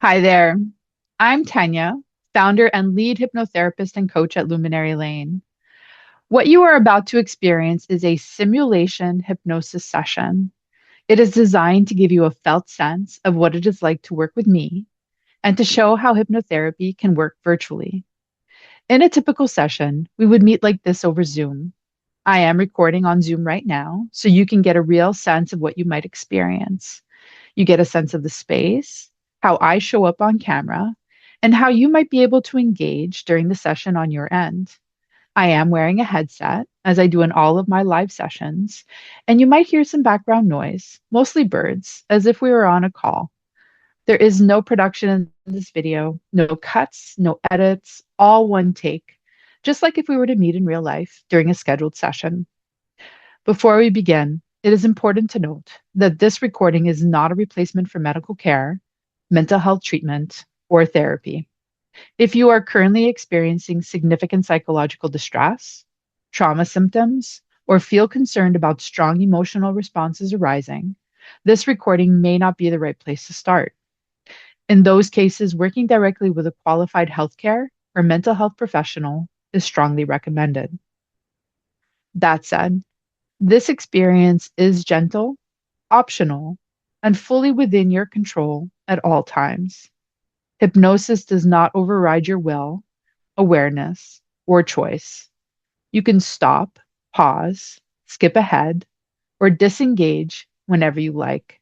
Hi there. I'm Tanya, founder and lead hypnotherapist and coach at Luminary Lane. What you are about to experience is a simulation hypnosis session. It is designed to give you a felt sense of what it is like to work with me and to show how hypnotherapy can work virtually. In a typical session, we would meet like this over Zoom. I am recording on Zoom right now, so you can get a real sense of what you might experience. You get a sense of the space, how I show up on camera, and how you might be able to engage during the session on your end. I am wearing a headset, as I do in all of my live sessions, and you might hear some background noise, mostly birds, as if we were on a call. There is no production in this video, no cuts, no edits, all one take, just like if we were to meet in real life during a scheduled session. Before we begin, it is important to note that this recording is not a replacement for medical care, mental health treatment, or therapy. If you are currently experiencing significant psychological distress, trauma symptoms, or feel concerned about strong emotional responses arising, this recording may not be the right place to start. In those cases, working directly with a qualified healthcare or mental health professional is strongly recommended. That said, this experience is gentle, optional, and fully within your control at all times. Hypnosis does not override your will, awareness, or choice. You can stop, pause, skip ahead, or disengage whenever you like.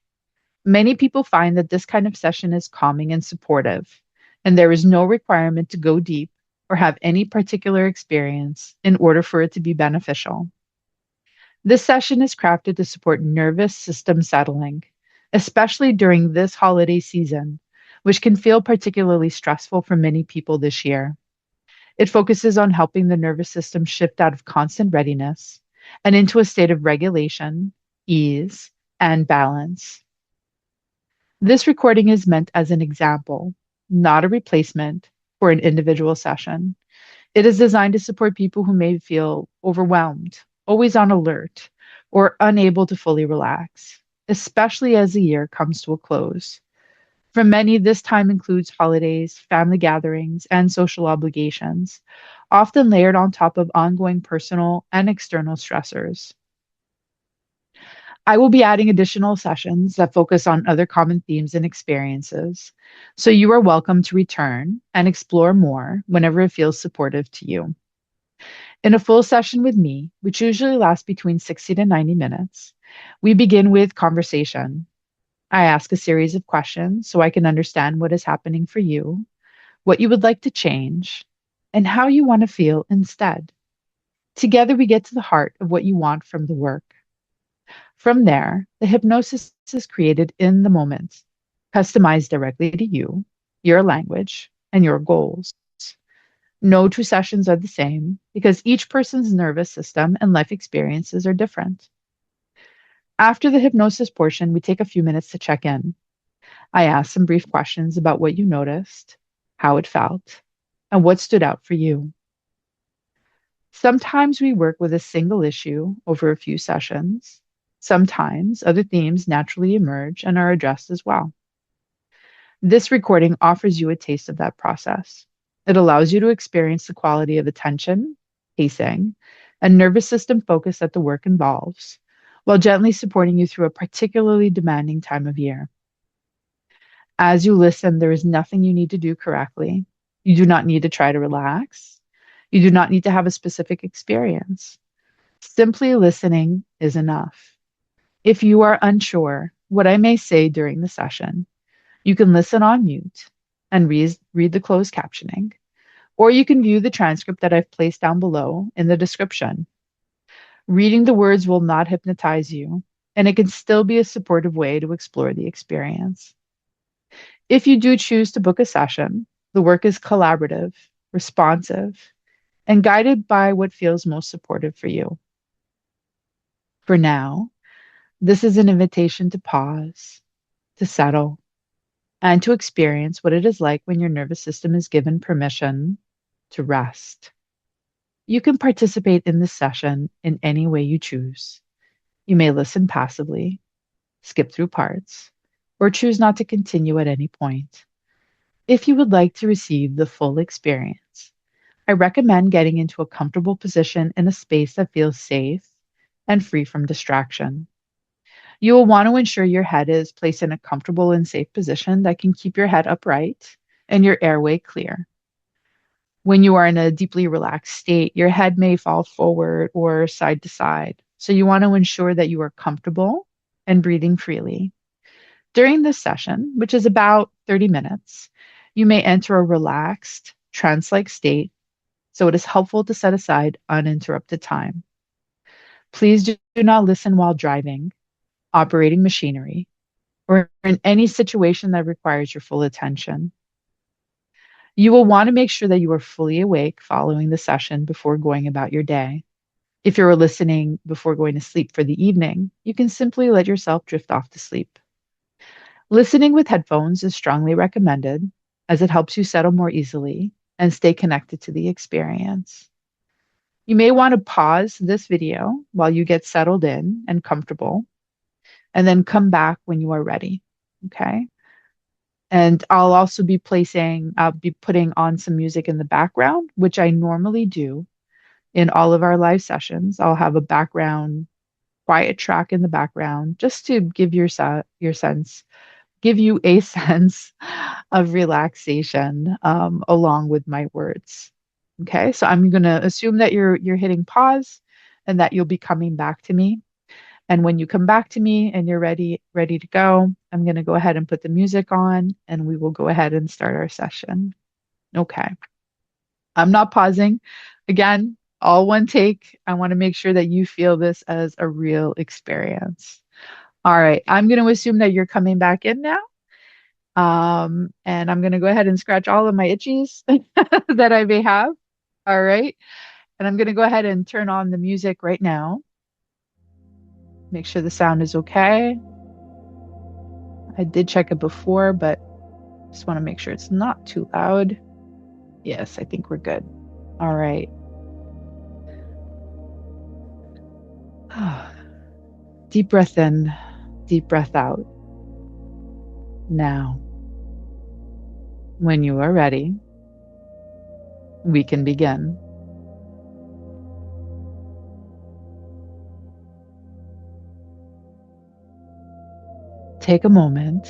Many people find that this kind of session is calming and supportive, and there is no requirement to go deep or have any particular experience in order for it to be beneficial. This session is crafted to support nervous system settling, especially during this holiday season, which can feel particularly stressful for many people this year. It focuses on helping the nervous system shift out of constant readiness and into a state of regulation, ease, and balance. This recording is meant as an example, not a replacement for an individual session. It is designed to support people who may feel overwhelmed, always on alert, or unable to fully relax, especially as the year comes to a close. For many, this time includes holidays, family gatherings, and social obligations, often layered on top of ongoing personal and external stressors. I will be adding additional sessions that focus on other common themes and experiences, so you are welcome to return and explore more whenever it feels supportive to you. In a full session with me, which usually lasts between 60 to 90 minutes, we begin with conversation. I ask a series of questions so I can understand what is happening for you, what you would like to change, and how you want to feel instead. Together, we get to the heart of what you want from the work. From there, the hypnosis is created in the moment, customized directly to you, your language, and your goals. No two sessions are the same because each person's nervous system and life experiences are different. After the hypnosis portion, we take a few minutes to check in. I ask some brief questions about what you noticed, how it felt, and what stood out for you. Sometimes we work with a single issue over a few sessions. Sometimes other themes naturally emerge and are addressed as well. This recording offers you a taste of that process. It allows you to experience the quality of attention, pacing, and nervous system focus that the work involves, while gently supporting you through a particularly demanding time of year. As you listen, there is nothing you need to do correctly. You do not need to try to relax. You do not need to have a specific experience. Simply listening is enough. If you are unsure what I may say during the session, you can listen on mute and read the closed captioning, or you can view the transcript that I've placed down below in the description. Reading the words will not hypnotize you, and it can still be a supportive way to explore the experience. If you do choose to book a session, the work is collaborative, responsive, and guided by what feels most supportive for you. For now, this is an invitation to pause, to settle, and to experience what it is like when your nervous system is given permission to rest. You can participate in this session in any way you choose. You may listen passively, skip through parts, or choose not to continue at any point. If you would like to receive the full experience, I recommend getting into a comfortable position in a space that feels safe and free from distraction. You will want to ensure your head is placed in a comfortable and safe position that can keep your head upright and your airway clear. When you are in a deeply relaxed state, your head may fall forward or side to side. So you want to ensure that you are comfortable and breathing freely. During this session, which is about 30 minutes, you may enter a relaxed, trance like state. So it is helpful to set aside uninterrupted time. Please do not listen while driving, operating machinery, or in any situation that requires your full attention. You will want to make sure that you are fully awake following the session before going about your day. If you're listening before going to sleep for the evening, you can simply let yourself drift off to sleep. Listening with headphones is strongly recommended as it helps you settle more easily and stay connected to the experience. You may want to pause this video while you get settled in and comfortable, and then come back when you are ready. Okay. And I'll be putting on some music in the background, which I normally do in all of our live sessions. I'll have a background quiet track in the background just to give your sense, give you a sense of relaxation along with my words. Okay, so I'm gonna assume that you're hitting pause and that you'll be coming back to me. And when you come back to me and you're ready to go, I'm gonna go ahead and put the music on and we will go ahead and start our session. Okay. I'm not pausing. Again, all one take. I want to make sure that you feel this as a real experience. All right. I'm going to assume that you're coming back in now. And I'm going to go ahead and scratch all of my itchies that I may have. All right. And I'm going to go ahead and turn on the music right now. Make sure the sound is okay. I did check it before, but just want to make sure it's not too loud. Yes, I think we're good. All right. Deep breath in, deep breath out. Now, when you are ready, we can begin. Take a moment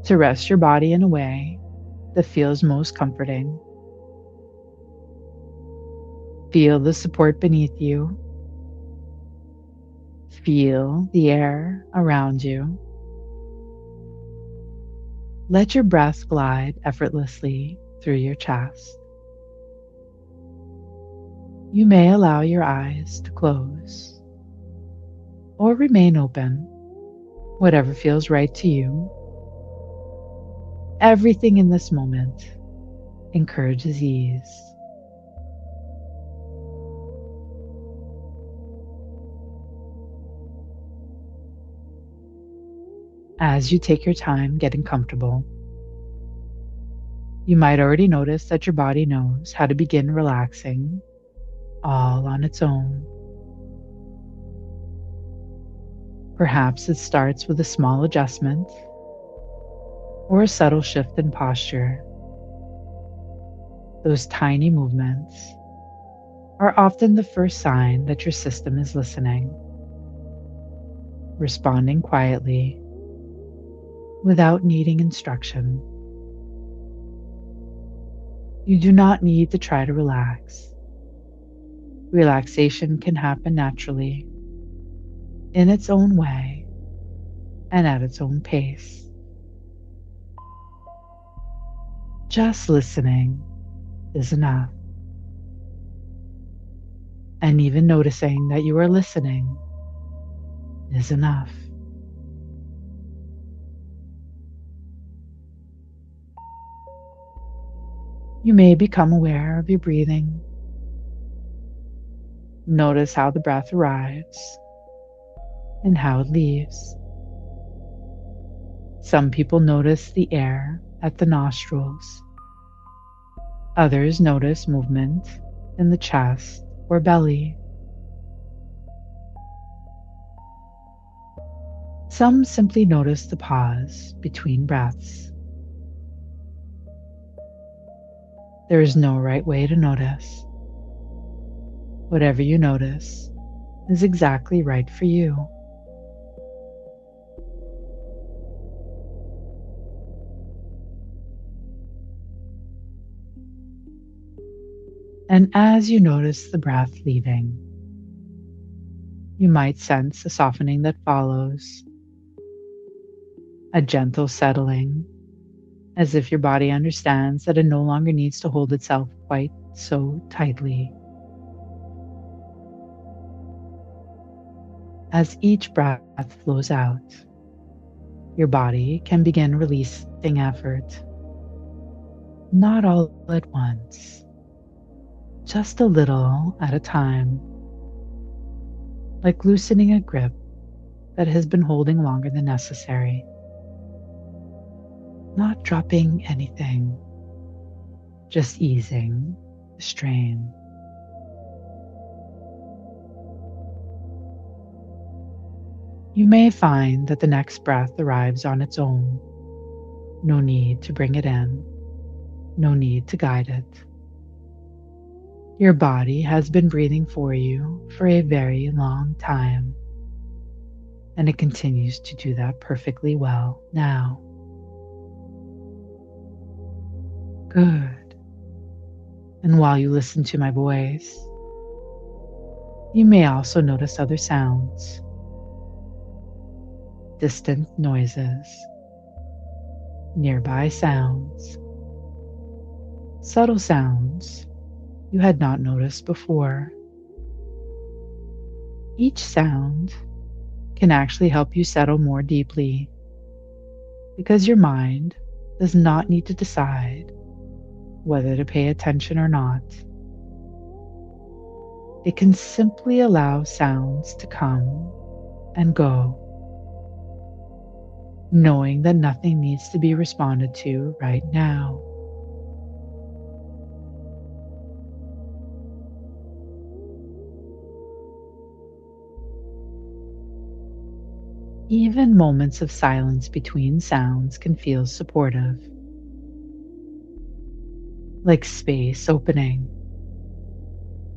to rest your body in a way that feels most comforting. Feel the support beneath you. Feel the air around you. Let your breath glide effortlessly through your chest. You may allow your eyes to close or remain open, whatever feels right to you. Everything in this moment encourages ease. As you take your time getting comfortable, you might already notice that your body knows how to begin relaxing all on its own. Perhaps it starts with a small adjustment or a subtle shift in posture. Those tiny movements are often the first sign that your system is listening, responding quietly without needing instruction. You do not need to try to relax. Relaxation can happen naturally, in its own way, and at its own pace. Just listening is enough. And even noticing that you are listening is enough. You may become aware of your breathing. Notice how the breath arrives and how it leaves. Some people notice the air at the nostrils. Others notice movement in the chest or belly. Some simply notice the pause between breaths. There is no right way to notice. Whatever you notice is exactly right for you. And as you notice the breath leaving, you might sense a softening that follows, a gentle settling, as if your body understands that it no longer needs to hold itself quite so tightly. As each breath flows out, your body can begin releasing effort, not all at once, just a little at a time, like loosening a grip that has been holding longer than necessary. Not dropping anything, just easing the strain. You may find that the next breath arrives on its own. No need to bring it in, no need to guide it. Your body has been breathing for you for a very long time, and it continues to do that perfectly well now. Good. And while you listen to my voice, you may also notice other sounds, distant noises, nearby sounds, subtle sounds you had not noticed before. Each sound can actually help you settle more deeply because your mind does not need to decide whether to pay attention or not. It can simply allow sounds to come and go, knowing that nothing needs to be responded to right now. Even moments of silence between sounds can feel supportive, like space opening,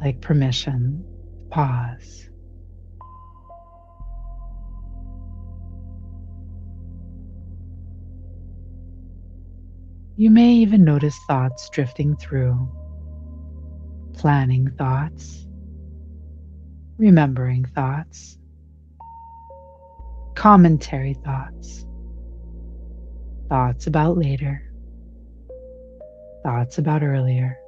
like permission to pause. You may even notice thoughts drifting through, planning thoughts, remembering thoughts, commentary thoughts, thoughts about later, thoughts about earlier.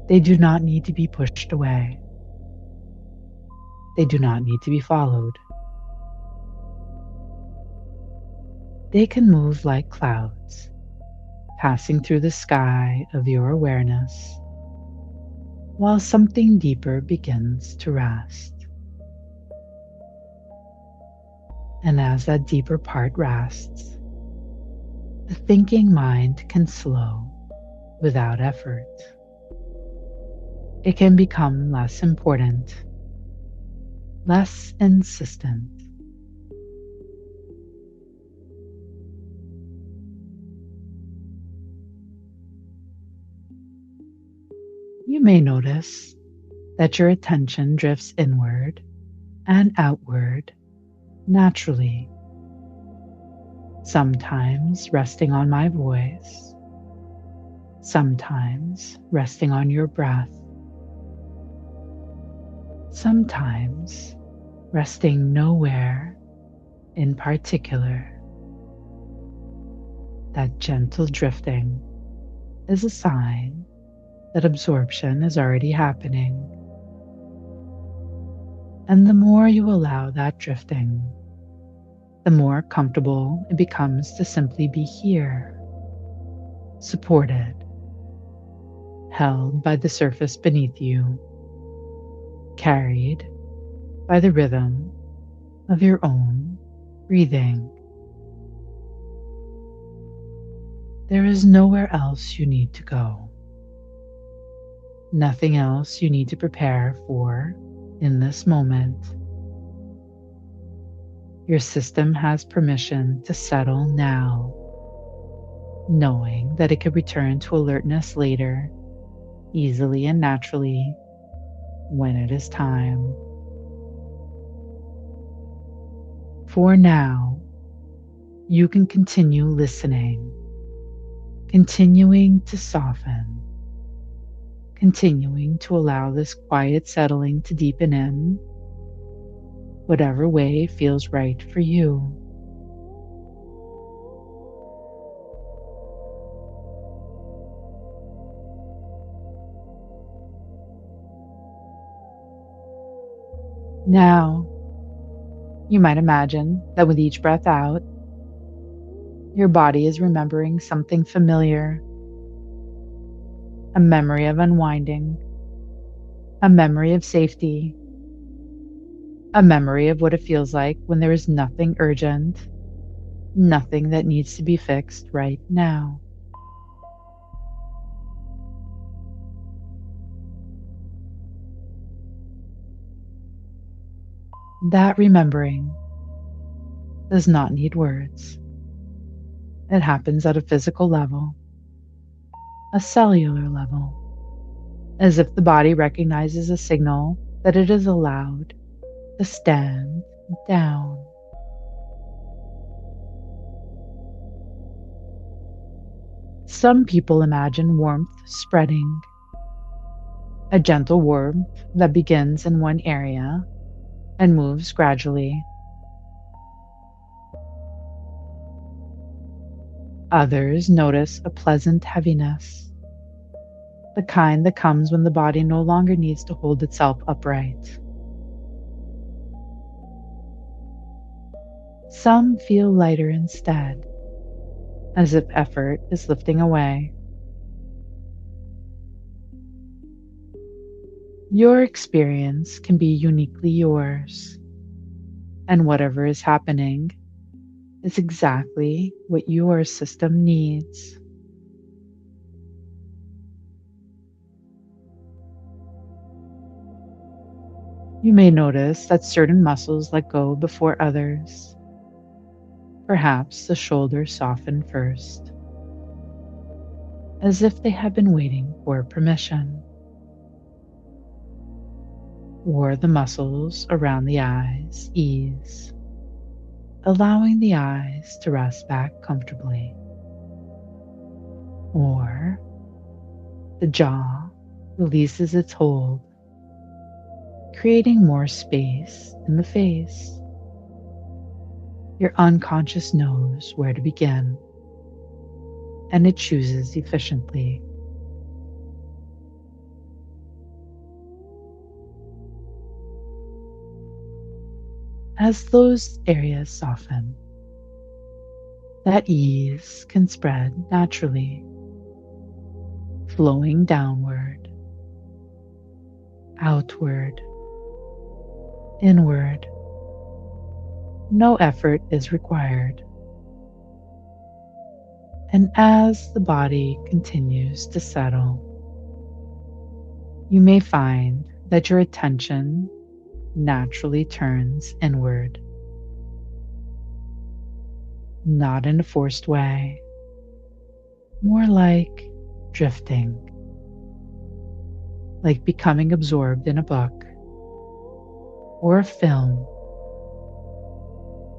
They do not need to be pushed away. They do not need to be followed. They can move like clouds, passing through the sky of your awareness, while something deeper begins to rest. And as that deeper part rests, the thinking mind can slow without effort. It can become less important, less insistent. You may notice that your attention drifts inward and outward naturally, sometimes resting on my voice, sometimes resting on your breath, sometimes resting nowhere in particular. That gentle drifting is a sign that absorption is already happening. And the more you allow that drifting, the more comfortable it becomes to simply be here, supported, held by the surface beneath you, carried by the rhythm of your own breathing. There is nowhere else you need to go, nothing else you need to prepare for in this moment. Your system has permission to settle now, knowing that it could return to alertness later, easily and naturally, when it is time. For now, you can continue listening, continuing to soften, continuing to allow this quiet settling to deepen in, whatever way feels right for you. Now, you might imagine that with each breath out, your body is remembering something familiar, a memory of unwinding, a memory of safety, a memory of what it feels like when there is nothing urgent, nothing that needs to be fixed right now. That remembering does not need words. It happens at a physical level, a cellular level, as if the body recognizes a signal that it is allowed to stand down. Some people imagine warmth spreading, a gentle warmth that begins in one area and moves gradually. Others notice a pleasant heaviness, the kind that comes when the body no longer needs to hold itself upright. Some feel lighter instead, as if effort is lifting away. Your experience can be uniquely yours, and whatever is happening is exactly what your system needs. You may notice that certain muscles let go before others. Perhaps the shoulders soften first, as if they have been waiting for permission. Or the muscles around the eyes ease, allowing the eyes to rest back comfortably. Or the jaw releases its hold, creating more space in the face. Your unconscious knows where to begin, and it chooses efficiently. As those areas soften, that ease can spread naturally, flowing downward, outward, inward. No effort is required. And as the body continues to settle, you may find that your attention naturally turns inward, not in a forced way, more like drifting, like becoming absorbed in a book or a film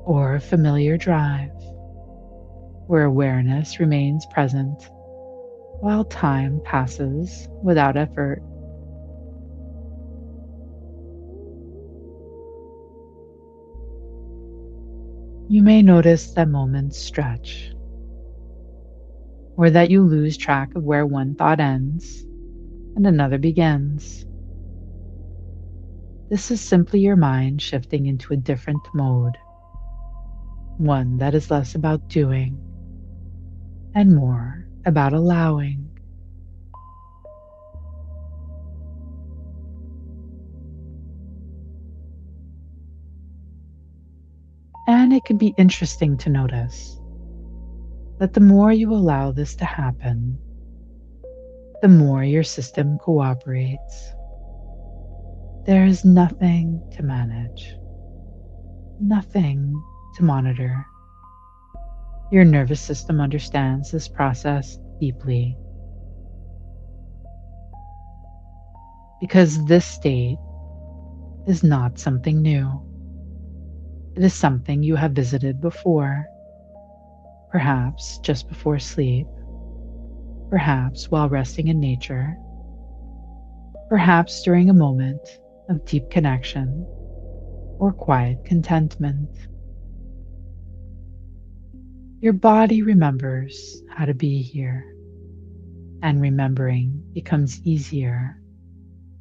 or a familiar drive where awareness remains present while time passes without effort. You may notice that moments stretch, or that you lose track of where one thought ends and another begins. This is simply your mind shifting into a different mode, one that is less about doing and more about allowing. And it can be interesting to notice that the more you allow this to happen, the more your system cooperates. There is nothing to manage, nothing to monitor, Your nervous system understands this process deeply because this state is not something new. It is something you have visited before, perhaps just before sleep, perhaps while resting in nature, perhaps during a moment of deep connection or quiet contentment. Your body remembers how to be here, and remembering becomes easier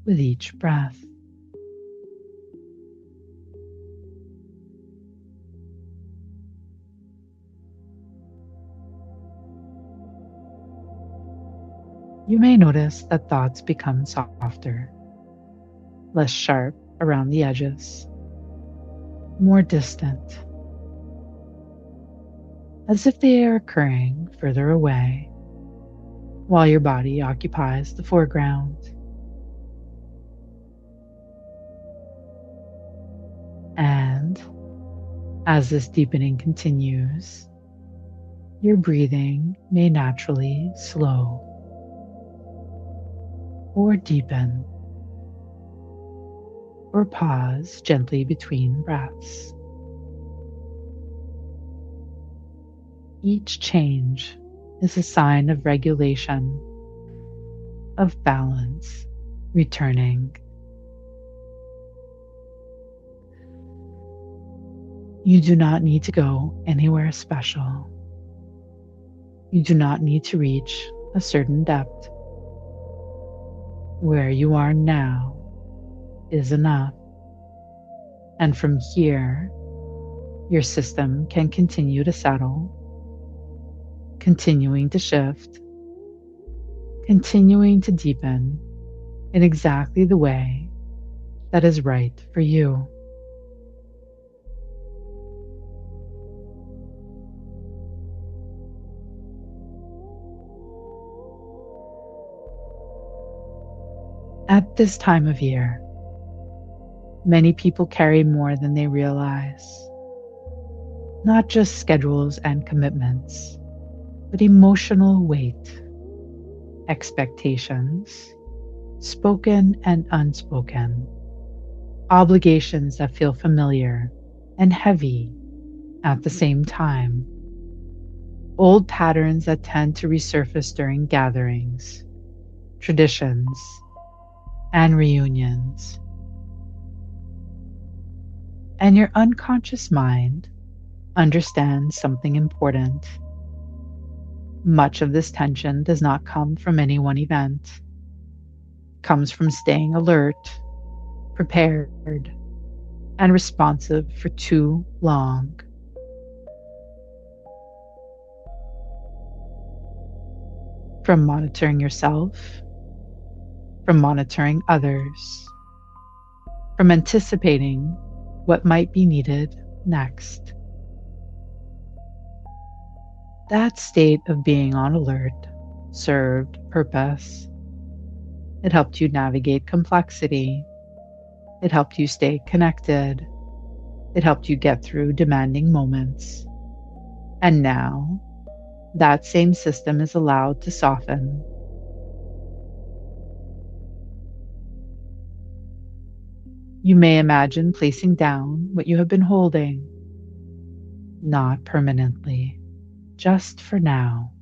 with each breath. You may notice that thoughts become softer, less sharp around the edges, more distant, as if they are occurring further away while your body occupies the foreground. And as this deepening continues, your breathing may naturally slow or deepen or pause gently between breaths. Each change is a sign of regulation, of balance returning. You do not need to go anywhere special. You do not need to reach a certain depth. Where you are now is enough. And from here, your system can continue to settle, continuing to shift, continuing to deepen in exactly the way that is right for you. At this time of year, many people carry more than they realize. Not just schedules and commitments, but emotional weight, expectations, spoken and unspoken, obligations that feel familiar and heavy at the same time, old patterns that tend to resurface during gatherings, traditions, and reunions. And your unconscious mind understands something important. Much of this tension does not come from any one event. It comes from staying alert, prepared, and responsive for too long. From monitoring yourself, from monitoring others, from anticipating what might be needed next. That state of being on alert served purpose. It helped you navigate complexity. It helped you stay connected. It helped you get through demanding moments. And now, that same system is allowed to soften. You may imagine placing down what you have been holding, not permanently, just for now,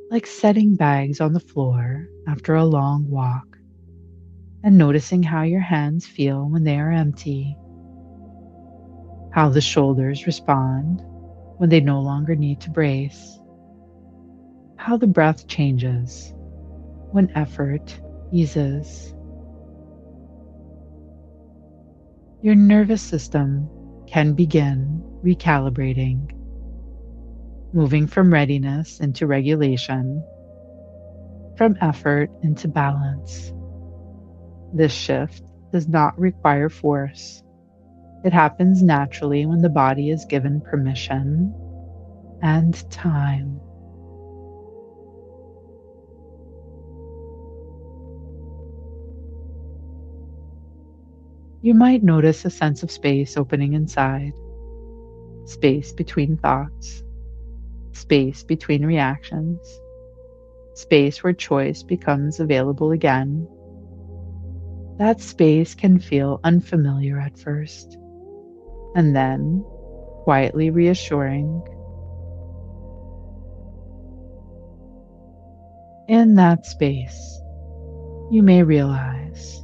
like setting bags on the floor after a long walk and noticing how your hands feel when they are empty, how the shoulders respond when they no longer need to brace, how the breath changes when effort eases. Your nervous system can begin recalibrating, moving from readiness into regulation, from effort into balance. This shift does not require force. It happens naturally when the body is given permission and time. You might notice a sense of space opening inside, space between thoughts, space between reactions, space where choice becomes available again. That space can feel unfamiliar at first, and then quietly reassuring. In that space, you may realize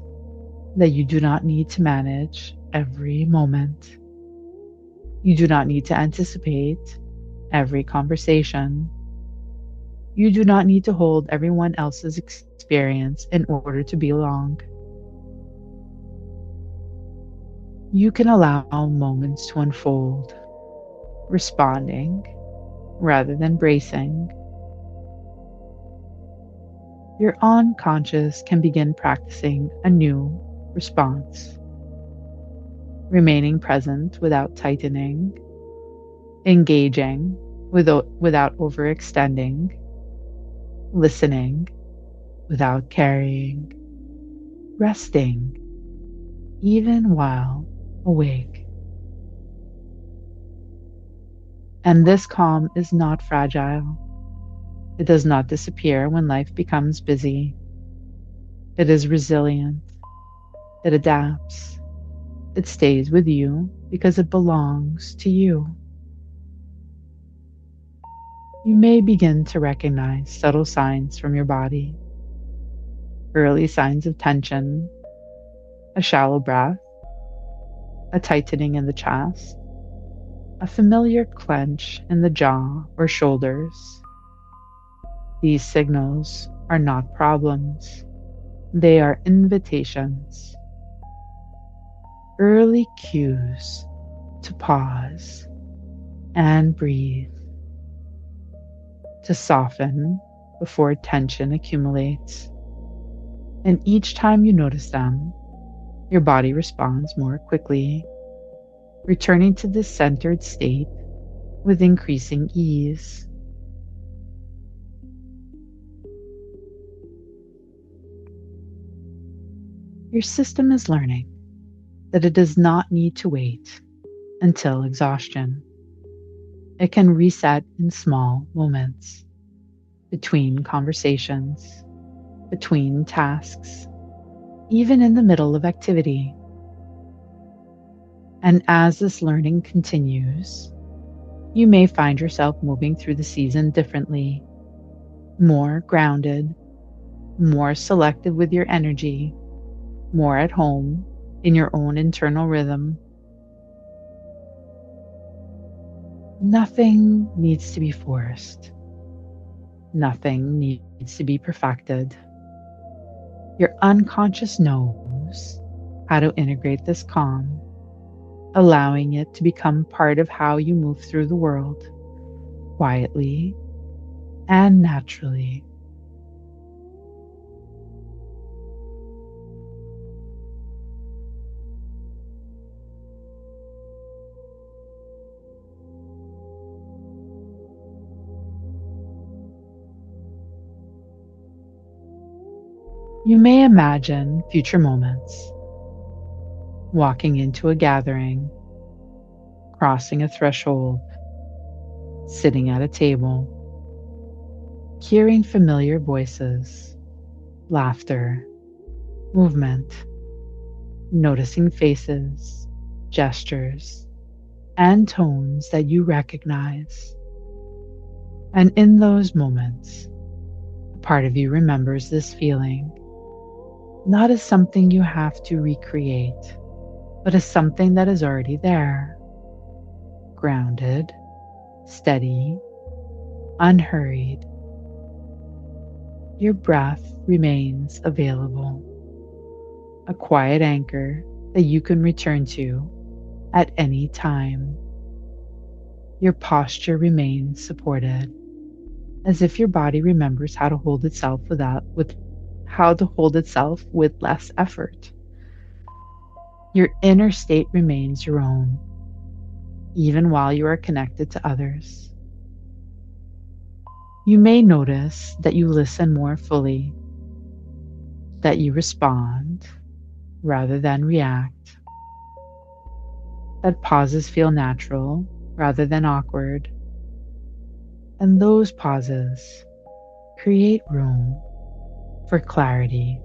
that you do not need to manage every moment. You do not need to anticipate every conversation. You do not need to hold everyone else's experience in order to belong. You can allow moments to unfold, responding rather than bracing. Your unconscious can begin practicing a new response, remaining present without tightening, engaging without overextending, listening without carrying, resting even while awake. And this calm is not fragile. It does not disappear when life becomes busy. It is resilient. It adapts. It stays with you because it belongs to you. You may begin to recognize subtle signs from your body, early signs of tension, a shallow breath, a tightening in the chest, a familiar clench in the jaw or shoulders. These signals are not problems, they are invitations, early cues to pause and breathe, to soften before tension accumulates. And each time you notice them, your body responds more quickly, returning to this centered state with increasing ease. Your system is learning that it does not need to wait until exhaustion. It can reset in small moments, between conversations, between tasks, even in the middle of activity. And as this learning continues, you may find yourself moving through the season differently, more grounded, more selective with your energy, more at home in your own internal rhythm. Nothing needs to be forced. Nothing needs to be perfected. Your unconscious knows how to integrate this calm, allowing it to become part of how you move through the world, quietly and naturally. You may imagine future moments, walking into a gathering, crossing a threshold, sitting at a table, hearing familiar voices, laughter, movement, noticing faces, gestures, and tones that you recognize. And in those moments, a part of you remembers this feeling, not as something you have to recreate, but as something that is already there, grounded, steady, unhurried. Your breath remains available, a quiet anchor that you can return to at any time. Your posture remains supported, as if your body remembers how to hold itself with less effort. Your inner state remains your own, even while you are connected to others. You may notice that you listen more fully, that you respond rather than react, that pauses feel natural rather than awkward, And those pauses create room for clarity.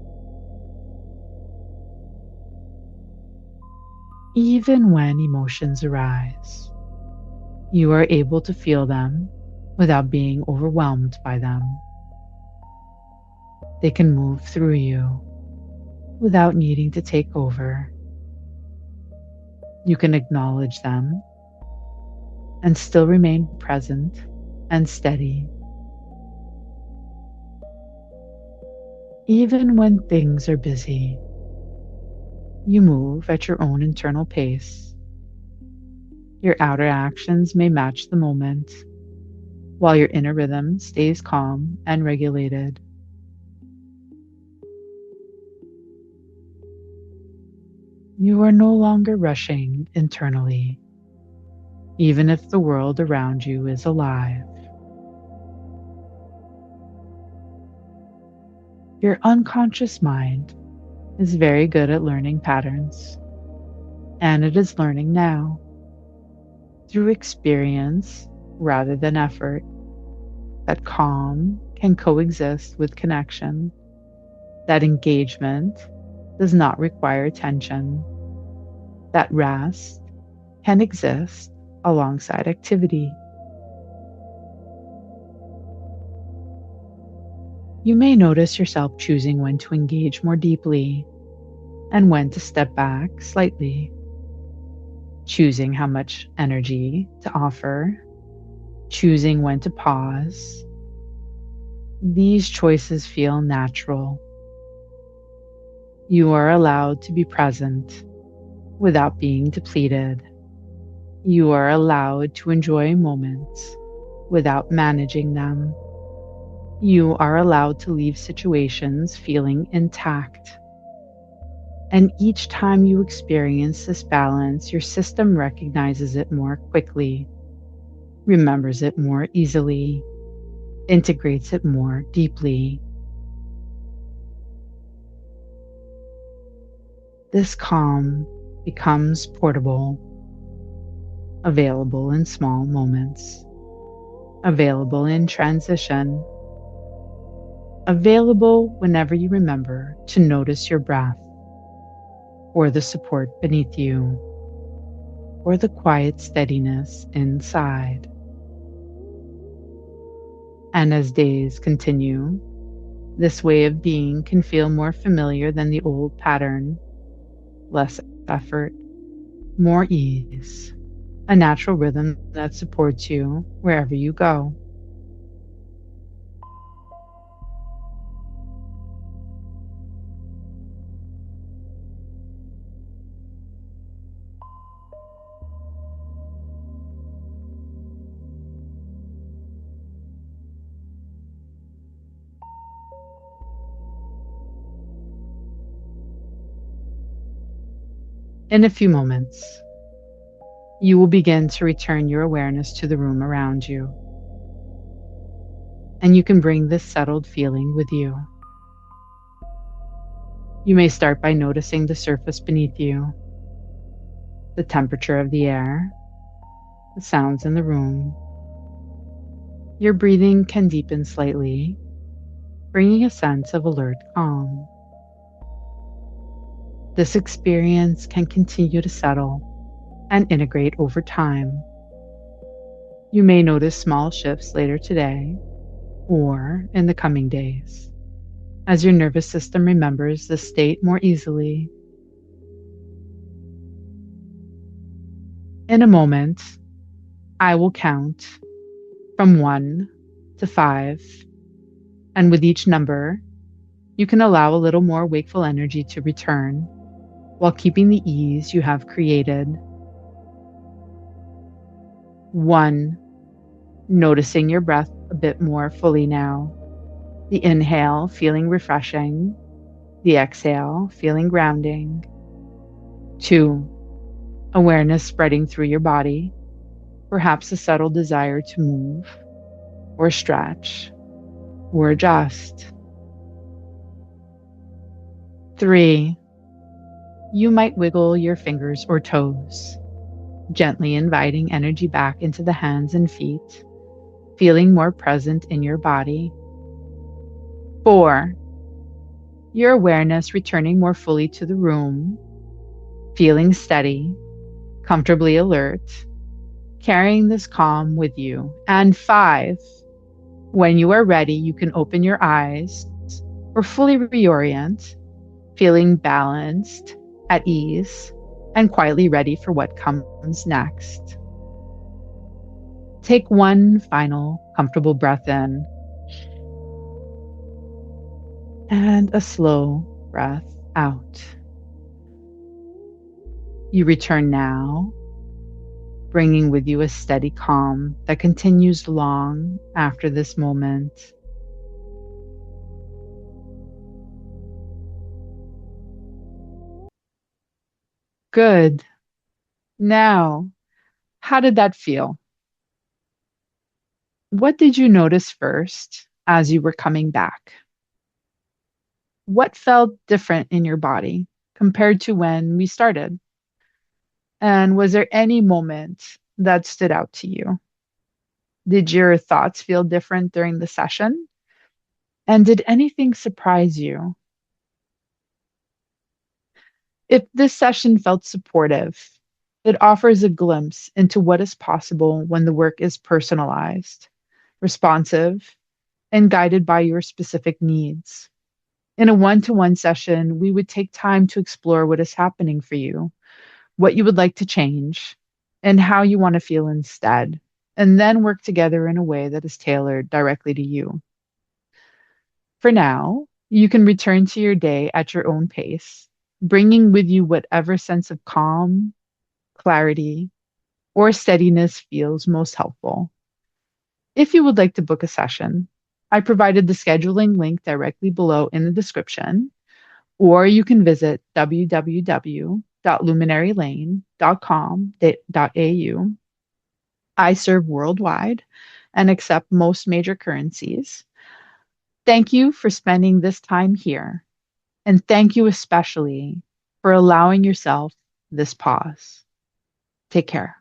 Even when emotions arise, you are able to feel them without being overwhelmed by them. They can move through you without needing to take over. You can acknowledge them and still remain present and steady. Even when things are busy, you move at your own internal pace. Your outer actions may match the moment, while your inner rhythm stays calm and regulated. You are no longer rushing internally, even if the world around you is alive. Your unconscious mind is very good at learning patterns, and it is learning now through experience rather than effort that calm can coexist with connection, that engagement does not require attention, that rest can exist alongside activity. You may notice yourself choosing when to engage more deeply and when to step back slightly, choosing how much energy to offer, choosing when to pause. These choices feel natural. You are allowed to be present without being depleted. You are allowed to enjoy moments without managing them. You are allowed to leave situations feeling intact. And each time you experience this balance, your system recognizes it more quickly, remembers it more easily, integrates it more deeply. This calm becomes portable, available in small moments, available in transition, available whenever you remember to notice your breath, or the support beneath you, or the quiet steadiness inside. And as days continue, this way of being can feel more familiar than the old pattern, less effort, more ease, a natural rhythm that supports you wherever you go. In a few moments, you will begin to return your awareness to the room around you, and you can bring this settled feeling with you. You may start by noticing the surface beneath you, the temperature of the air, the sounds in the room. Your breathing can deepen slightly, bringing a sense of alert calm. This experience can continue to settle and integrate over time. You may notice small shifts later today or in the coming days as your nervous system remembers this state more easily. In a moment, I will count from 1 to 5, and with each number, you can allow a little more wakeful energy to return while keeping the ease you have created. 1, noticing your breath a bit more fully now. The inhale feeling refreshing, the exhale feeling grounding. 2, awareness spreading through your body, perhaps a subtle desire to move or stretch or adjust. 3, you might wiggle your fingers or toes, gently inviting energy back into the hands and feet, feeling more present in your body. 4, your awareness returning more fully to the room, feeling steady, comfortably alert, carrying this calm with you. And 5, when you are ready, you can open your eyes or fully reorient, feeling balanced, at ease, and quietly ready for what comes next. Take one final comfortable breath in and a slow breath out. You return now, bringing with you a steady calm that continues long after this moment. Good. Now, how did that feel? What did you notice first as you were coming back? What felt different in your body compared to when we started? And was there any moment that stood out to you? Did your thoughts feel different during the session? And did anything surprise you? If this session felt supportive, it offers a glimpse into what is possible when the work is personalized, responsive, and guided by your specific needs. In a one to one session, we would take time to explore what is happening for you, what you would like to change, and how you want to feel instead, and then work together in a way that is tailored directly to you. For now, you can return to your day at your own pace, bringing with you whatever sense of calm, clarity, or steadiness feels most helpful. If you would like to book a session, I provided the scheduling link directly below in the description, or you can visit www.luminarylane.com.au. I serve worldwide and accept most major currencies. Thank you for spending this time here, and thank you especially for allowing yourself this pause. Take care.